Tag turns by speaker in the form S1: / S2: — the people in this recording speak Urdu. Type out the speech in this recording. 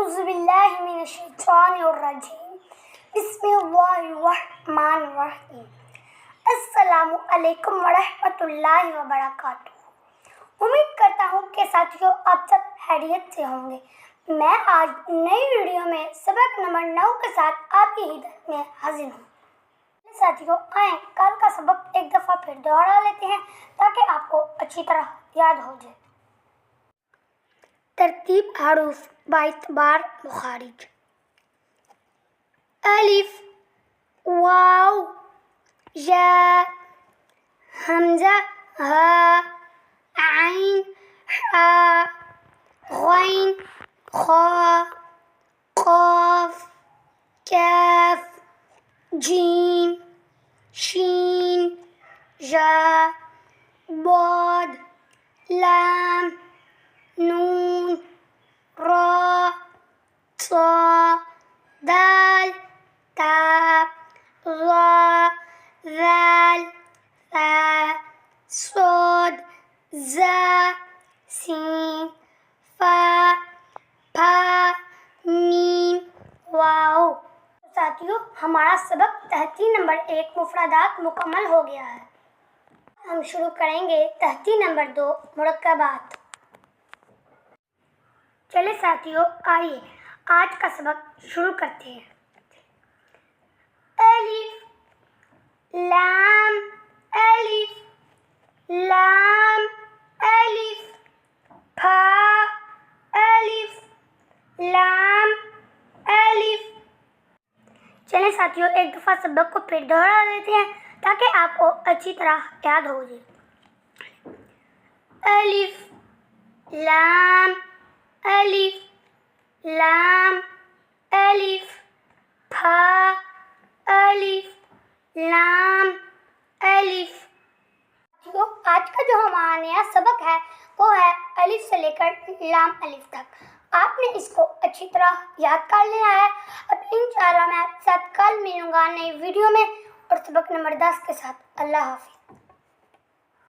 S1: أعوذ بالله من الشيطان الرجيم بسم الله الرحمن الرحیم السلام علیکم ورحمۃ اللہ وبرکاتہ۔ امید کرتا ہوں کہ ساتھیوں آپ سب خیریت سے ہوں گے۔ میں آج نئی ویڈیو میں سبق نمبر 9 کے ساتھ آپ کی ہدایت میں حاضر ہوں۔ ساتھیوں آئیں کل کا سبق ایک دفعہ پھر دوہرا لیتے ہیں تاکہ آپ کو اچھی طرح یاد ہو جائے۔ ترتیب حروف باعتبار مخارج: الف، واو، یا، حمزہ، ہا، عین، حا، غین، خا، قاف، کاف، جیم، شین، یا، ضاد، لام، نون، را، صا، دال، تا، ظا، ذال، ثا، صاد، زا، سین، فا، پھا، میم، واو۔ ساتھیوں ہمارا سبق تحتی نمبر 1 مفردات مکمل ہو گیا ہے۔ ہم شروع کریں گے تحتی نمبر 2 مرکبات۔ چلے ساتھیوں آئیے آج کا سبق شروع کرتے ہیں۔ الف، لام، الف، لام، الف، پھا، الف، لام، الف۔ چلیں ساتھیوں ایک دفعہ سبق کو پھر دوہرا لیتے ہیں تاکہ آپ کو اچھی طرح یاد ہو جائے۔ الف، لام، الف، لام، الف، پھا، الف، لام، الف۔ آج کا جو ہمارا نیا سبق ہے وہ ہے الف سے لے کر لام الف تک۔ آپ نے اس کو اچھی طرح یاد کر لینا ہے۔ اب انشاءاللہ میں آپ کے ساتھ کل ملوں گا نئی ویڈیو میں اور سبق نمبر 10 کے ساتھ۔ اللہ حافظ۔